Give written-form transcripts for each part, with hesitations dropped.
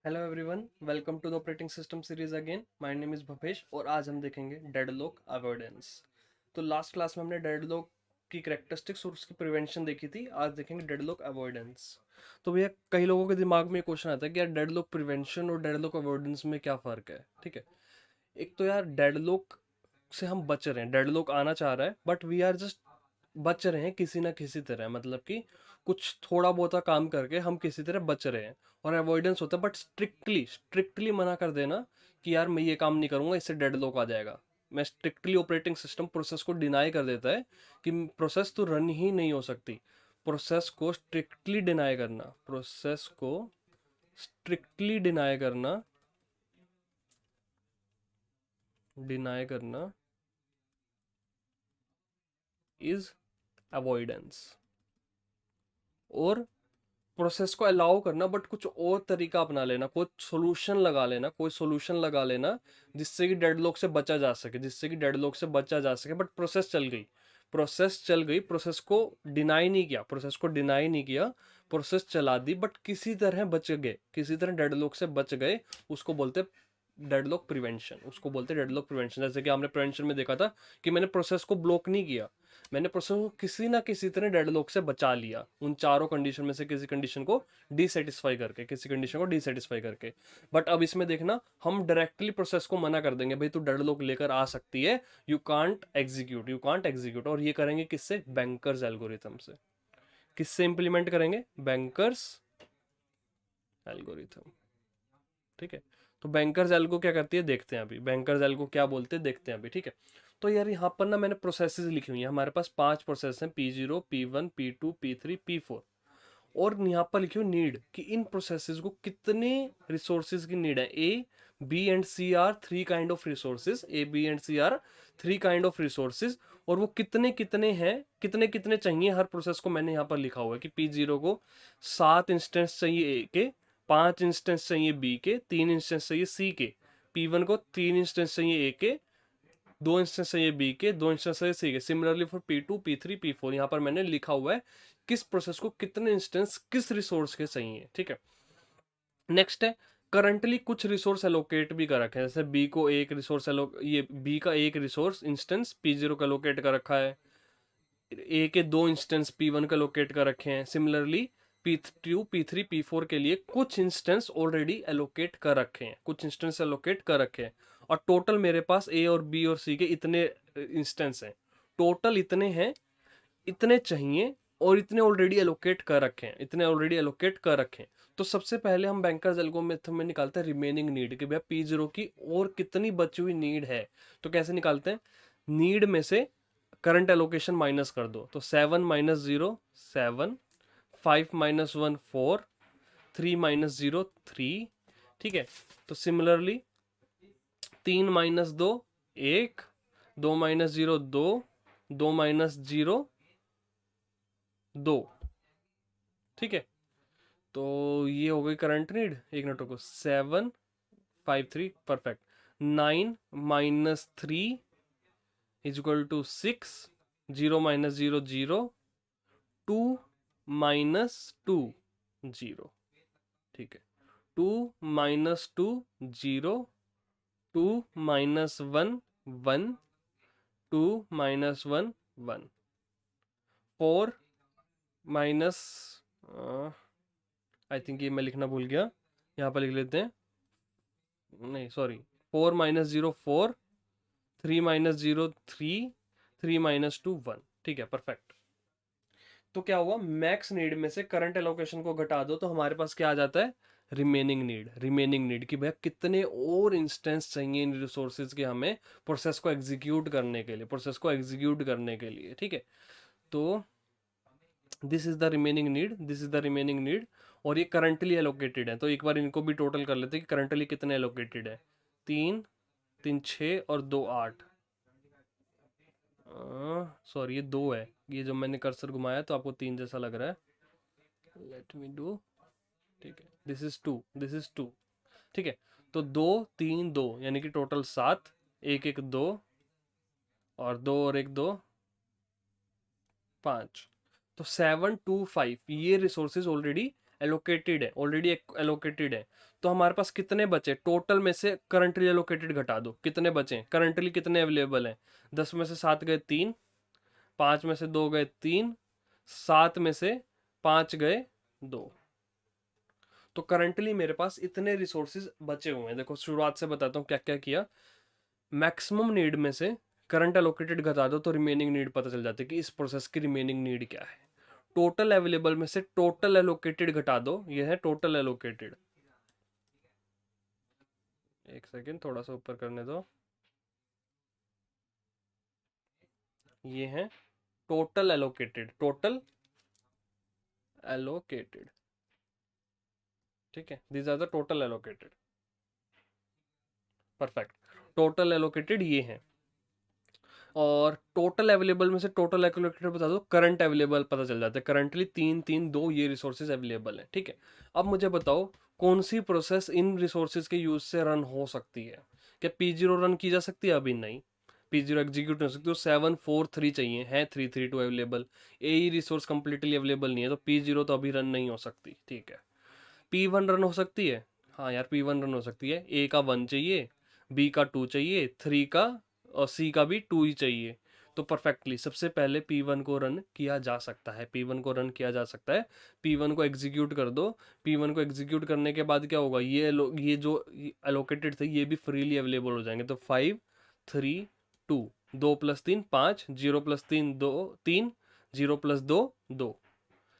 Hello everyone, welcome to the operating system series again. My name is Bhupesh और आज हम देखेंगे डेडलॉक अवॉइडेंस। तो लास्ट क्लास में हमने डेडलॉक की कैरेक्टरिस्टिक्स और उसकी प्रिवेंशन देखी थी। आज देखेंगे डेडलॉक अवॉइडेंस। तो भैया कई लोगों के दिमाग में क्वेश्चन आता है कि यार डेडलॉक प्रिवेंशन और डेडलॉक अवॉइडेंस में क्या फ़र्क है। ठीक है, एक तो यार डेडलॉक से हम बच रहे हैं, डेडलॉक आना चाह रहा है बट वी आर जस्ट बच रहे हैं किसी ना किसी तरह, मतलब कि कुछ थोड़ा बहुत काम करके हम किसी तरह बच रहे हैं। और अवॉइडेंस होता है बट स्ट्रिक्टली स्ट्रिक्टली मना कर देना कि यार मैं ये काम नहीं करूंगा, इससे डेडलॉक आ जाएगा। मैं स्ट्रिक्टली ऑपरेटिंग सिस्टम प्रोसेस को डिनाई कर देता है कि प्रोसेस तो रन ही नहीं हो सकती। प्रोसेस को स्ट्रिक्टली डिनाई करना, प्रोसेस को स्ट्रिक्टली डिनाई करना इज अवॉइडेंस। और प्रोसेस को अलाउ करना बट कुछ और तरीका अपना लेना, कोई सोल्यूशन लगा लेना जिससे कि डेडलॉक से बचा जा सके, बट प्रोसेस चल गई, प्रोसेस को डिनाई नहीं किया, प्रोसेस चला दी बट किसी तरह डेडलॉक से बच गए। उसको बोलते डेडलॉक प्रिवेंशन। जैसे कि हमने प्रिवेंशन में देखा था कि मैंने प्रोसेस को ब्लॉक नहीं किया, मैंने प्रोसेस को किसी ना किसी तरह डेडलॉक से बचा लिया, उन चारों कंडीशन में से किसी कंडीशन को डिसेटिस्फाई करके। बट अब इसमें देखना, हम डायरेक्टली प्रोसेस को मना कर देंगे, भाई तू डेडलॉक लेकर आ सकती है, यू कांट एग्जीक्यूट। और ये करेंगे किससे? बैंकर्स एल्गोरिथम से। किससे इंप्लीमेंट करेंगे? Bankers algorithm. ठीक है, तो बैंकर्स एल्गो क्या करती है देखते हैं अभी, बैंकर्स एल्गो क्या बोलते हैं देखते हैं अभी। ठीक है, तो यार यहाँ पर ना मैंने प्रोसेसेस लिखी हुई है, हमारे पास 5 प्रोसेस हैं, P0, P1, P2, P3, P4। और यहाँ पर लिखी हुई नीड कि इन प्रोसेसेस को कितने रिसोर्सेज की नीड है। A B and C are three kind of resources. और वो कितने कितने हैं, कितने कितने चाहिए हर प्रोसेस को, मैंने यहाँ पर लिखा हुआ है कि P0 को 7 इंस्टेंस चाहिए ए के, 5 इंस्टेंस चाहिए बी के, 3 इंस्टेंस चाहिए सी के। P1 को 3 इंस्टेंस चाहिए ए के, 2 इंस्टेंस चाहिए बी के, 2 इंस्टेंस चाहिए सी के। Similarly for P2, P3, P4 यहाँ पर मैंने लिखा हुआ है किस प्रोसेस को कितने इंस्टेंस किस रिसोर्स के चाहिए। ठीक है, नेक्स्ट है, करंटली कुछ रिसोर्स एलोकेट भी कर रखे हैं। जैसे बी को एक रिसोर्स ये बी का एक रिसोर्स इंस्टेंस P0 का एलोकेट कर रखा है, ए के 2 इंस्टेंस P1 का एलोकेट कर रखे हैं। सिमिलरली P2, P3, P4 के लिए कुछ इंस्टेंस ऑलरेडी एलोकेट कर रखे हैं। और टोटल मेरे पास ए और बी और सी के इतने इंस्टेंस हैं, टोटल इतने हैं, इतने चाहिए, और इतने ऑलरेडी एलोकेट कर रखे हैं। तो सबसे पहले हम बैंकर्स एल्गोरिथम में निकालते हैं रिमेनिंग नीड, कि भैया P0 की और कितनी बची हुई नीड है। तो कैसे निकालते हैं? नीड में से करंट एलोकेशन माइनस कर दो, तो 7 - 0 7, 5 - 1 4, 3 - 0 3। ठीक है, तो सिमिलरली 3 - 2 1, 2 - 0 2, 2 - 0 2। ठीक है, तो ये हो गई करंट नीड। एक मिनट को, 7 5 3 परफेक्ट। 9 - 3 = 6, 0 - 0 0, 2 - 2 0। ठीक है, 2 - 2 0, 2 - 1 1, 2 - 1 1, 4 आई थिंक ये मैं लिखना भूल गया, यहाँ पर लिख लेते हैं, नहीं सॉरी, 4 - 0 4, 3 - 0 3, 3 - 2 1। ठीक है, परफेक्ट। तो क्या हुआ, मैक्स नीड में से करंट एलोकेशन को घटा दो तो हमारे पास क्या आ जाता है? रिमेनिंग नीड कि भैया कितने और इंस्टेंस चाहिए इन रिसोर्सेज के हमें प्रोसेस को एग्जीक्यूट करने के लिए। ठीक है, तो this is the remaining need. और ये करंटली एलोकेटेड है, तो एक बार इनको भी टोटल कर लेते हैं कि करंटली कितने एलोकेटेड है। 3 3 6 और 2 8। सॉरी, ये 2 है, ये जो मैंने कर्सर घुमाया तो आपको 3 जैसा लग रहा है। Let me do. ठीक है, दिस इज 2। ठीक है, तो 2 3 2 यानी कि टोटल 7, एक एक 2, और 2 और एक 2 5। तो 7 2 5 ये रिसोर्सेज ऑलरेडी एलोकेटेड है, ऑलरेडी एलोकेटेड है। तो हमारे पास कितने बचे टोटल में से, करंटली एलोकेटेड घटा दो, कितने बचे करंटली, कितने अवेलेबल हैं? 10 में से 7 गए 3, 5 में से 2 गए 3, 7 में से 5 गए 2। तो करंटली मेरे पास इतने रिसोर्सेज बचे हुए हैं। देखो शुरुआत से बताता हूँ क्या क्या किया। मैक्सिमम नीड में से करंट एलोकेटेड घटा दो तो रिमेनिंग नीड पता चल जाती है कि इस प्रोसेस की रिमेनिंग नीड क्या है। टोटल अवेलेबल में से टोटल एलोकेटेड घटा दो, ये है टोटल एलोकेटेड। एक सेकेंड थोड़ा सा ऊपर करने दो। ये है टोटल एलोकेटेड, टोटल एलोकेटेड, ठीक है, these are the total allocated. Perfect. Total allocated ये है। और टोटल अवेलेबल में से टोटल एलोकेटेड बता दो, करंट अवेलेबल पता चल जाता है। करंटली 3 3 2 ये रिसोर्सेज अवेलेबल है, ठीक है। अब मुझे बताओ कौन सी प्रोसेस इन रिसोर्सेज के यूज से रन हो सकती है। क्या P0 रन की जा सकती है? अभी नहीं, P0 एग्जीक्यूट नहीं हो सकती। तो 7 4 3 चाहिए, है 3 3 2 अवेलेबल। ए रिसोर्स कंप्लीटली अवेलेबल नहीं है, तो P0 तो अभी रन नहीं हो सकती, ठीक है। P1 रन हो सकती है, हाँ यार P1 रन हो सकती है। ए का 1 चाहिए, बी का 2 चाहिए, 3 का और सी का भी 2 ही चाहिए। तो परफेक्टली सबसे पहले P1 को रन किया जा सकता है, P1 को रन किया जा सकता है। P1 को एग्जीक्यूट कर दो। P1 को एग्जीक्यूट करने के बाद क्या होगा, ये जो एलोकेटेड थे ये भी फ्रीली अवेलेबल हो जाएंगे। तो 5 3 2, 2 + 3 5, 0 + 3 2 3, 0 + 2 2,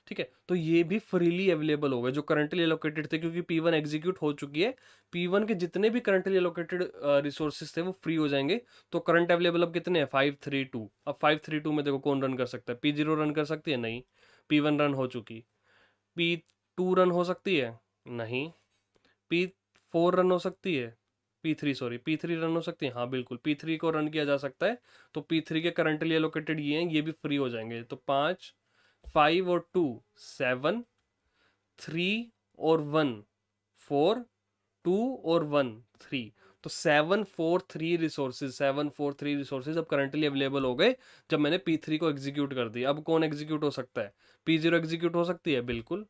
ठीक है। तो ये भी फ्रीली अवेलेबल हो गए जो करंटली एलोकेटेड थे, क्योंकि P1 एग्जीक्यूट हो चुकी है। P1 के जितने भी करंटली एलोकेटेड रिसोर्सेज थे वो फ्री हो जाएंगे। तो करंट अवेलेबल अब कितने हैं? 5 3 2। अब 5 3 2 में देखो कौन रन कर सकता है? P0 रन कर सकती है? नहीं। P1 रन हो चुकी। P2 रन हो सकती है? नहीं। P4 रन हो सकती है? P3 सॉरी, P3 रन हो सकती है? हाँ बिल्कुल, P3 को रन किया जा सकता है। तो P3 के करंटली एलोकेटेड ये हैं, ये भी फ्री हो जाएंगे। तो 5 5 और 2 7, 3 और 1 4 2 और 1 3। तो 7 4 3 रिसोर्सेज अब करंटली अवेलेबल हो गए जब मैंने P3 को एग्जीक्यूट कर दिया। अब कौन एग्जीक्यूट हो सकता है? P0 एग्जीक्यूट हो सकती है? बिल्कुल।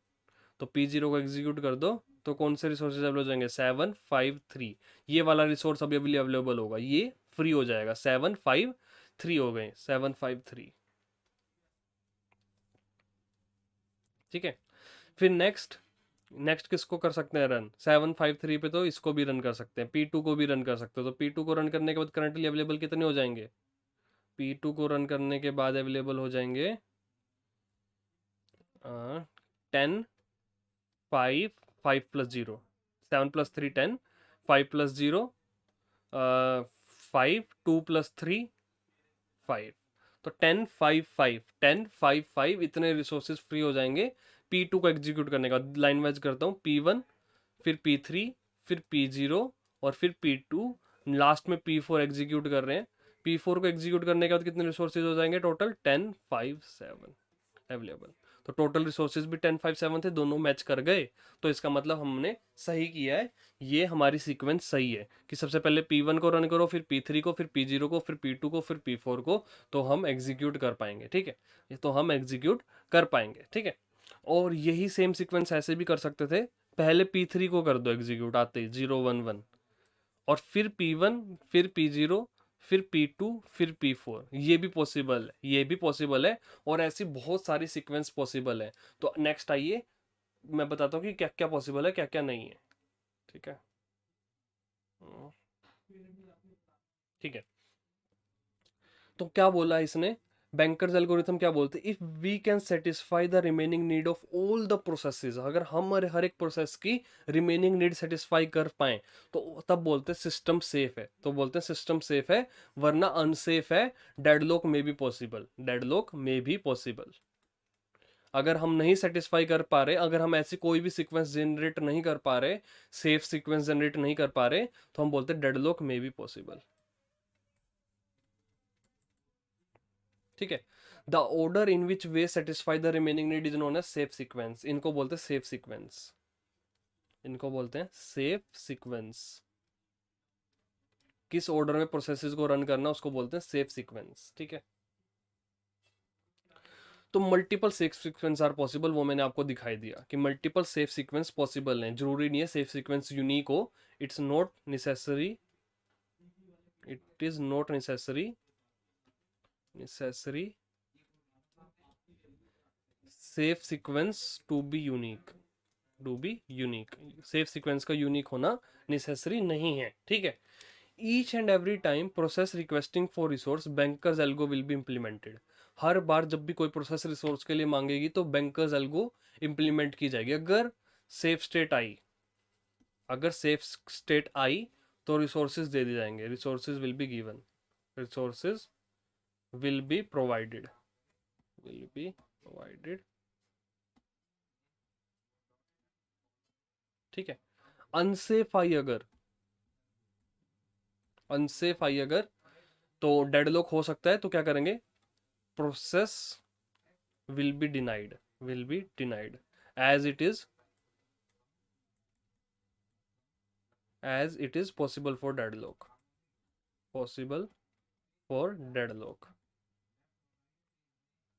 तो P0 को एग्जीक्यूट कर दो तो कौन से रिसोर्सेज अवेलेबल हो जाएंगे? 7 5 3। ये वाला रिसोर्स अभी अभी अवेलेबल होगा, ये फ्री हो जाएगा। 7 5 3 हो गए, 7 5 3, ठीक है। फिर नेक्स्ट, नेक्स्ट किसको कर सकते हैं रन? 7 5 3 पे तो इसको भी रन कर सकते हैं, P2 को भी रन कर सकते हो। तो P2 को रन करने के बाद करंटली अवेलेबल कितने हो जाएंगे? P2 को रन करने के बाद अवेलेबल हो जाएंगे 10 5 5 + 0, 7 + 3 10, 5 + 0 5, 2 + 3 5। तो 10 5 5 इतने रिसोर्सेज फ्री हो जाएंगे P2 को एग्जीक्यूट करने का। लाइन वाइज करता हूँ, P1, फिर P3, फिर P0 और फिर P2, लास्ट में P4 एग्जीक्यूट कर रहे हैं। P4 को एग्जीक्यूट करने के बाद कितने रिसोर्सेज हो जाएंगे टोटल? 10 5 7 अवेलेबल। तो टोटल रिसोर्सेज भी 10 5 7 थे, दोनों मैच कर गए। तो इसका मतलब हमने सही किया है। ये हमारी सीक्वेंस सही है कि सबसे पहले P1 को रन करो, फिर P3 को, फिर P0 को, फिर P2 को, फिर P4 को। तो हम एग्जीक्यूट कर पाएंगे, ठीक है। तो हम एग्जीक्यूट कर पाएंगे, ठीक है। और यही सेम सीक्वेंस ऐसे भी कर सकते थे। पहले P3 को कर दो एग्जीक्यूट आते ही 0 1 1, और फिर P1, फिर P0, फिर P2, फिर P4। ये भी पॉसिबल है, ये भी पॉसिबल है। और ऐसी बहुत सारी सीक्वेंस पॉसिबल है। तो नेक्स्ट आइए मैं बताता हूँ कि क्या क्या पॉसिबल है, क्या क्या नहीं है, ठीक है। हम्म, ठीक है। तो क्या बोला इसने, बैंकर्स एल्गोरिथम क्या बोलते हैं? If we can satisfy the remaining need of all the processes, अगर हम हर एक प्रोसेस की रिमेनिंग नीड सेटिस्फाई कर पाए तो तब बोलते हैं सिस्टम सेफ है। तो बोलते हैं सिस्टम सेफ है, वरना अनसेफ है। डेडलॉक में भी पॉसिबल, डेडलॉक में भी पॉसिबल। अगर हम नहीं सेटिस्फाई कर पा रहे, अगर हम ऐसी कोई भी सीक्वेंस जनरेट नहीं कर पा रहे, सेफ सीक्वेंस जनरेट नहीं कर पा रहे, तो हम बोलते हैं डेडलॉक में भी पॉसिबल, ठीक है। The order in which we satisfy the remaining need is known as safe sequence. इनको बोलते हैं सेफ सीक्वेंस, इनको बोलते हैं सेफ सीक्वेंस। किस ऑर्डर में प्रोसेसेस को रन करना उसको बोलते हैं सेफ सीक्वेंस, ठीक है। तो multiple safe sequence are possible, वो मैंने आपको दिखाई दिया कि मल्टीपल सेफ सीक्वेंस पॉसिबल हैं, जरूरी नहीं है सेफ सीक्वेंस यूनिक हो, it's not necessary, it is not necessary safe sequence to be unique, safe sequence का यूनिक होना नेसेसरी नहीं है, ठीक है। Each and every time process requesting for resource banker's algo will be implemented. हर बार जब भी कोई प्रोसेस रिसोर्स के लिए मांगेगी तो बैंकर्स एल्गो इम्प्लीमेंट की जाएगी। सेफ स्टेट आई अगर सेफ स्टेट आई तो रिसोर्सेज दे दिए जाएंगे, resources will be given, resources will be provided, ठीक है। अनसेफ आई अगर तो डेडलॉक हो सकता है, तो क्या करेंगे, process will be denied as it is possible for deadlock.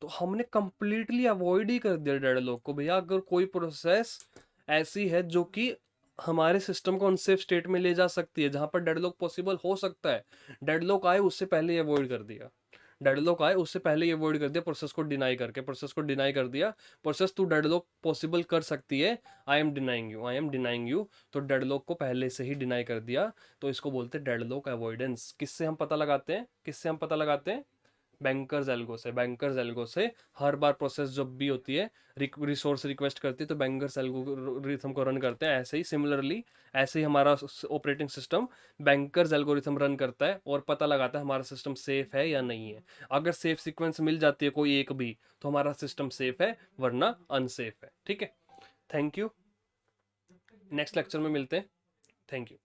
तो हमने कंप्लीटली अवॉइड ही कर दिया डेडलॉक को। भैया अगर कोई प्रोसेस ऐसी है जो कि हमारे सिस्टम को अनसेफ स्टेट में ले जा सकती है, जहां पर डेडलॉक पॉसिबल हो सकता है, डेडलॉक आए उससे पहले ही अवॉइड कर दिया, प्रोसेस को डिनाई करके, प्रोसेस तू डेडलॉक पॉसिबल कर सकती है, आई एम डिनाइंग यू, तो डेडलॉक को पहले से ही डिनाई कर दिया। तो इसको बोलते हैं डेडलॉक अवॉइडेंस। किससे हम पता लगाते हैं, बैंकर्स एल्गो से हर बार प्रोसेस जब भी होती है, रिसोर्स रिक्वेस्ट करती है, तो बैंकर्स एल्गोरिथम को रन करते हैं। ऐसे ही हमारा operating system bankers algorithm run करता है और पता लगाता है हमारा सिस्टम सेफ है या नहीं है। अगर सेफ सीक्वेंस मिल जाती है कोई एक भी, तो हमारा सिस्टम सेफ है, वरना अनसेफ है, ठीक है। थैंक यू, नेक्स्ट लेक्चर में मिलते हैं। Thank you.